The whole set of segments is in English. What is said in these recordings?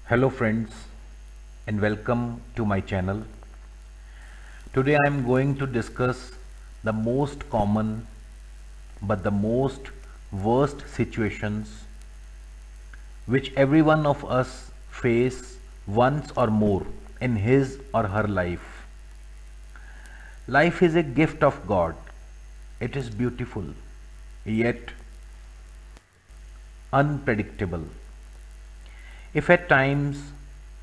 Hello friends and welcome to my channel. Today I am going to discuss the most common but the most worst situations which every one of us face once or more in his or her life. Life is a gift of God. It is beautiful yet unpredictable. If at times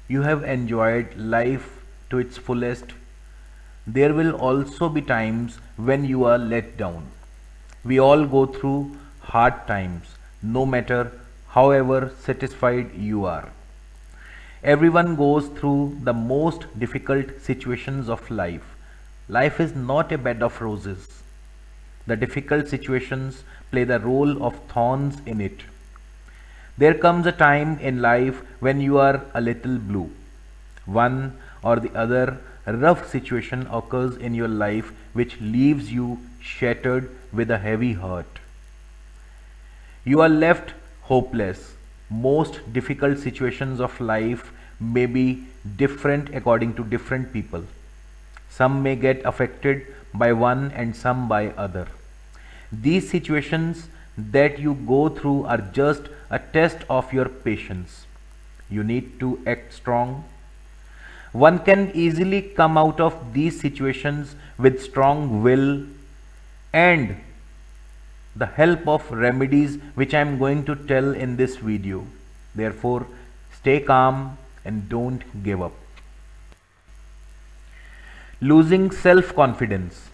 you have enjoyed life to its fullest, there will also be times when you are let down. We all go through hard times, no matter however satisfied you are. Everyone goes through the most difficult situations of life. Life is not a bed of roses. The difficult situations play the role of thorns in it. There comes a time in life when you are a little blue. One or the other rough situation occurs in your life which leaves you shattered with a heavy heart. You are left hopeless. Most difficult situations of life may be different according to different people. Some may get affected by one and some by other. These situations that you go through are just a test of your patience. You need to act strong. One can easily come out of these situations with strong will and the help of remedies which I am going to tell in this video. Therefore, stay calm and don't give up. Losing self-confidence.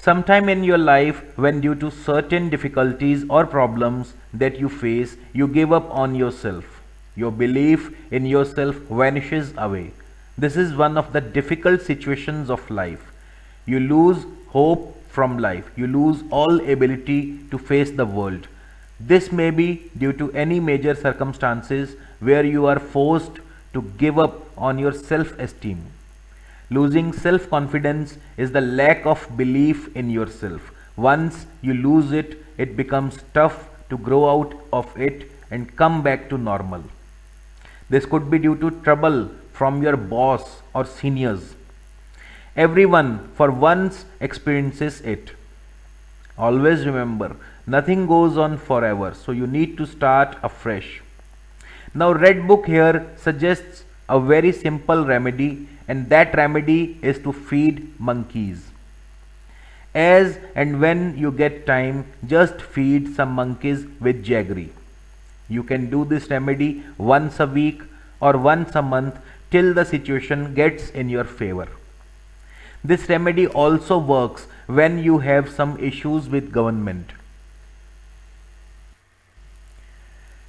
Sometime in your life, when due to certain difficulties or problems that you face, you give up on yourself. Your belief in yourself vanishes away. This is one of the difficult situations of life. You lose hope from life. You lose all ability to face the world. This may be due to any major circumstances where you are forced to give up on your self-esteem. Losing self-confidence is the lack of belief in yourself. Once you lose it, it becomes tough to grow out of it and come back to normal. This could be due to trouble from your boss or seniors. Everyone for once experiences it. Always remember, nothing goes on forever, so you need to start afresh. Now, Red Book here suggests a very simple remedy, and that remedy is to feed monkeys. As and when you get time, just feed some monkeys with jaggery. You can do this remedy once a week or once a month till the situation gets in your favor. This remedy also works when you have some issues with government.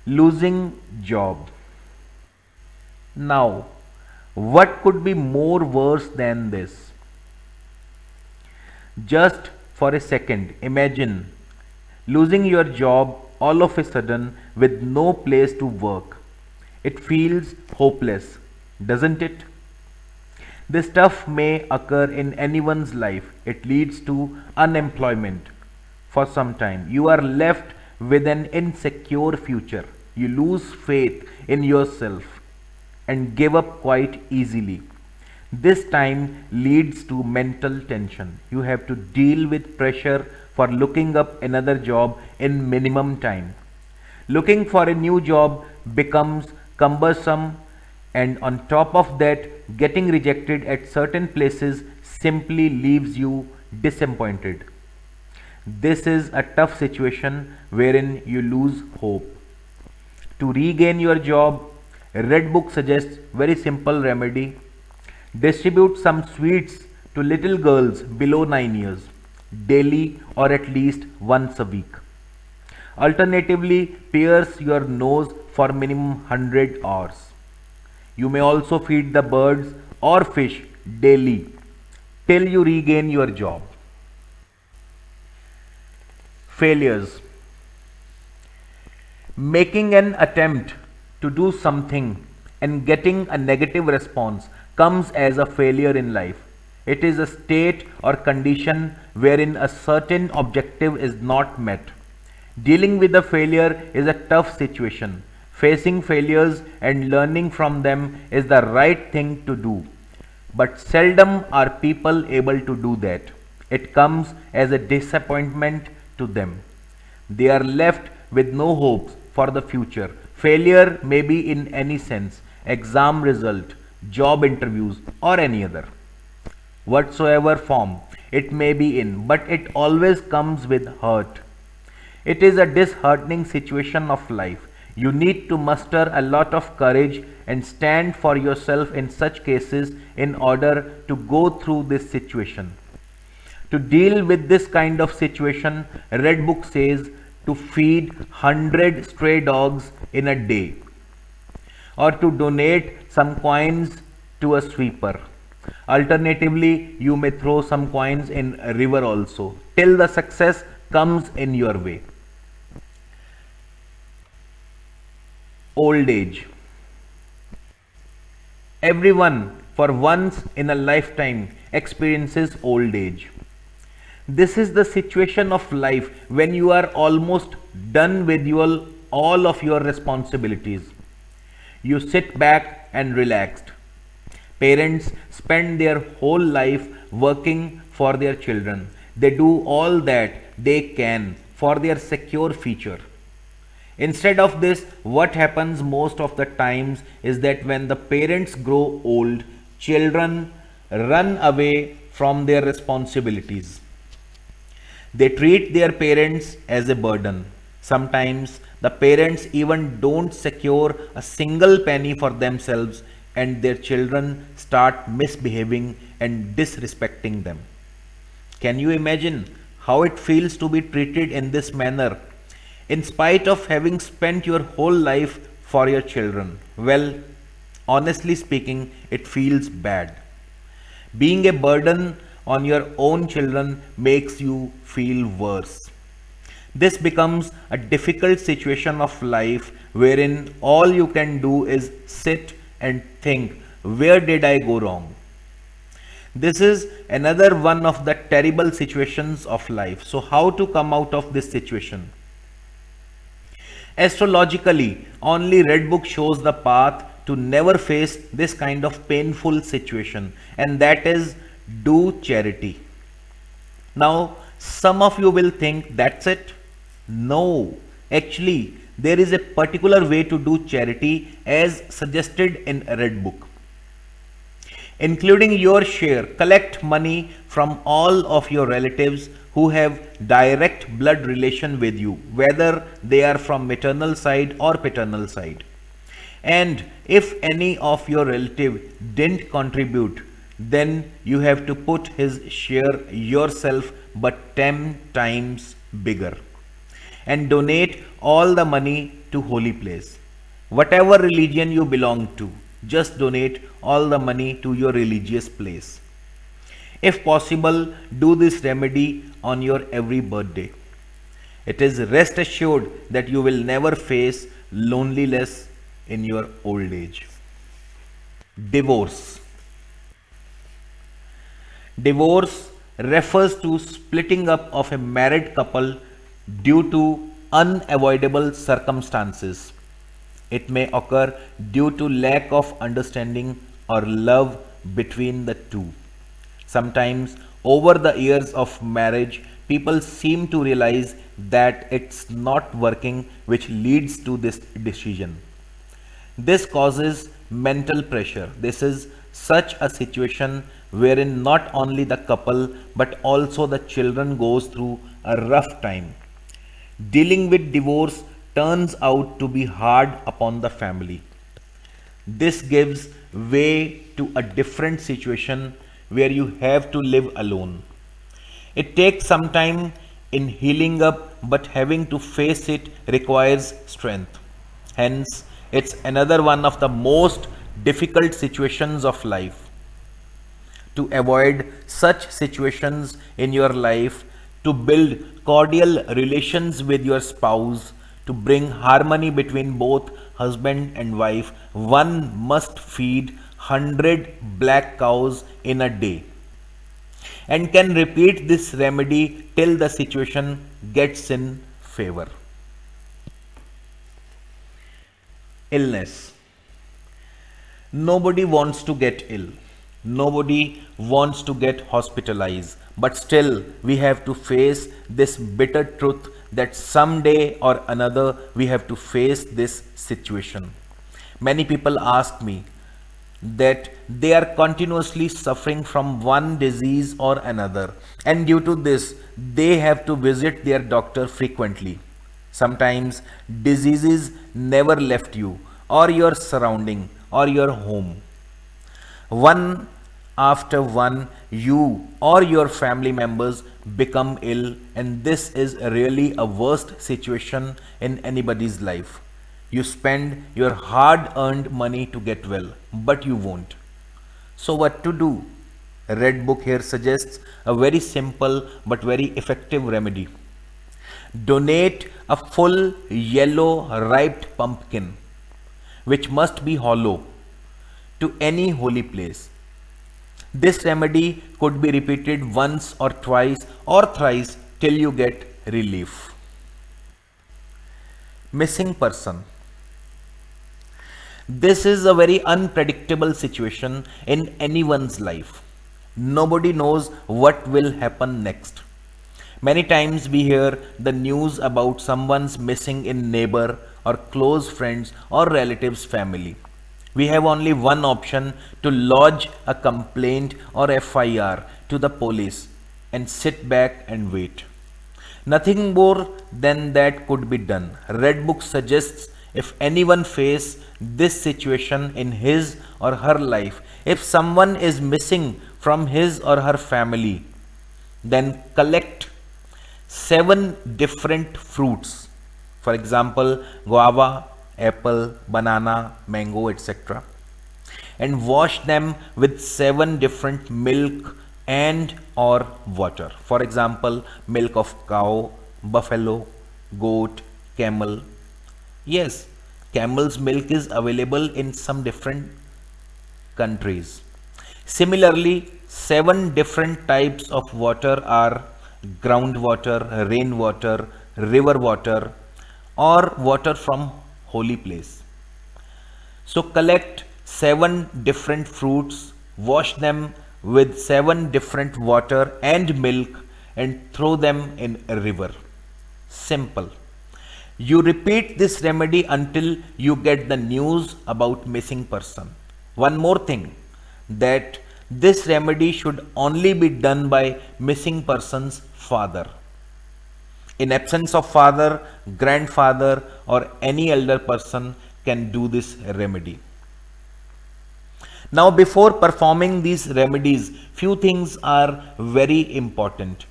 Losing job. Now, what could be more worse than this? Just for a second, imagine losing your job all of a sudden with no place to work. It feels hopeless, doesn't it? This stuff may occur in anyone's life. It leads to unemployment for some time. You are left with an insecure future. You lose faith in yourself and give up quite easily. This time leads to mental tension. You have to deal with pressure for looking up another job in minimum time. Looking for a new job becomes cumbersome, and on top of that, getting rejected at certain places simply leaves you disappointed. This is a tough situation wherein you lose hope. To regain your job, Red Book suggests very simple remedy. Distribute some sweets to little girls below 9 years daily or at least once a week. Alternatively, pierce your nose for minimum 100 hours. You may also feed the birds or fish daily till you regain your job. Failures. Making an attempt to do something and getting a negative response comes as a failure in life. It is a state or condition wherein a certain objective is not met. Dealing with a failure is a tough situation. Facing failures and learning from them is the right thing to do. But seldom are people able to do that. It comes as a disappointment to them. They are left with no hopes for the future. Failure may be in any sense, exam result, job interviews, or any other whatsoever form it may be in, but it always comes with hurt. It is a disheartening situation of life. You need to muster a lot of courage and stand for yourself in such cases in order to go through this situation. To deal with this kind of situation, Red Book says to feed 100 stray dogs in a day or to donate some coins to a sweeper. Alternatively, you may throw some coins in a river also till the success comes in your way. Old age. Everyone, for once in a lifetime, experiences old age. This is the situation of life when you are almost done with all of your responsibilities. You sit back and relaxed. Parents spend their whole life working for their children. They do all that they can for their secure future. Instead of this, what happens most of the times is that when the parents grow old, children run away from their responsibilities. They treat their parents as a burden. Sometimes the parents even don't secure a single penny for themselves and their children start misbehaving and disrespecting them. Can you imagine how it feels to be treated in this manner in spite of having spent your whole life for your children? Well, honestly speaking, it feels bad. Being a burden on your own children makes you feel worse. This becomes a difficult situation of life wherein all you can do is sit and think, where did I go wrong? This is another one of the terrible situations of life. So, how to come out of this situation? Astrologically, only Red Book shows the path to never face this kind of painful situation, and that is do charity. Now, some of you will think that's it. No, actually, there is a particular way to do charity as suggested in Red Book. Including your share, collect money from all of your relatives who have direct blood relation with you, whether they are from maternal side or paternal side. And if any of your relative didn't contribute, then you have to put his share yourself but 10 times bigger and donate all the money to holy place. Whatever religion you belong to, just donate all the money to your religious place. If possible, do this remedy on your every birthday. It is rest assured that you will never face loneliness in your old age. Divorce. Divorce refers to splitting up of a married couple due to unavoidable circumstances. It may occur due to lack of understanding or love between the two. Sometimes, over the years of marriage, people seem to realize that it's not working, which leads to this decision. This causes mental pressure. This is such a situation wherein not only the couple but also the children goes through a rough time. Dealing with divorce turns out to be hard upon the family. This gives way to a different situation where you have to live alone. It takes some time in healing up, but having to face it requires strength. Hence, it's another one of the most difficult situations of life. To avoid such situations in your life, to build cordial relations with your spouse, to bring harmony between both husband and wife, one must feed 100 black cows in a day and can repeat this remedy till the situation gets in favor. Illness. Nobody wants to get ill. Nobody wants to get hospitalized. But still, we have to face this bitter truth that someday or another we have to face this situation. Many people ask me that they are continuously suffering from one disease or another, and due to this, they have to visit their doctor frequently. Sometimes diseases never left you, or your surrounding, or your home. One after one, you or your family members become ill, and this is really a worst situation in anybody's life. You spend your hard earned money to get well, but you won't. So, what to do? Red Book here suggests a very simple but very effective remedy. Donate a full yellow ripe pumpkin, which must be hollow, to any holy place. This remedy could be repeated once or twice or thrice till you get relief. Missing person. This is a very unpredictable situation in anyone's life. Nobody knows what will happen next. Many times we hear the news about someone's missing in neighbor or close friends or relatives' family. We have only one option: to lodge a complaint or FIR to the police and sit back and wait. Nothing more than that could be done. Red Book suggests if anyone face this situation in his or her life, if someone is missing from his or her family, then collect 7 different fruits. For example, guava, apple, banana, mango, etc. and wash them with 7 different milk and or water. For example, milk of cow, buffalo, goat, camel. Yes, camel's milk is available in some different countries. Similarly, 7 different types of water are groundwater, rainwater, river water, or water from holy place. So collect 7 different fruits, wash them with 7 different water and milk, and throw them in a river. Simple. You repeat this remedy until you get the news about missing person. One more thing, that this remedy should only be done by missing person's father. In absence of father, grandfather, or any elder person can do this remedy. Now, before performing these remedies, few things are very important.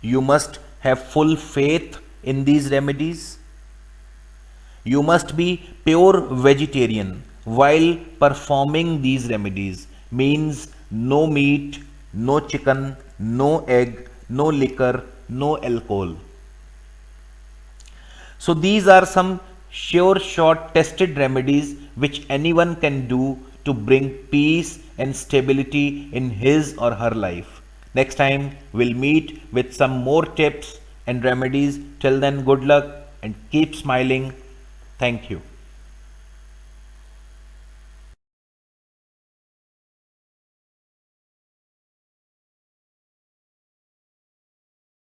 You must have full faith in these remedies. You must be pure vegetarian while performing these remedies. Means no meat, no chicken, no egg, no liquor, no alcohol. So these are some sure shot tested remedies which anyone can do to bring peace and stability in his or her life. Next time we'll meet with some more tips and remedies. Till then, good luck and keep smiling. Thank you.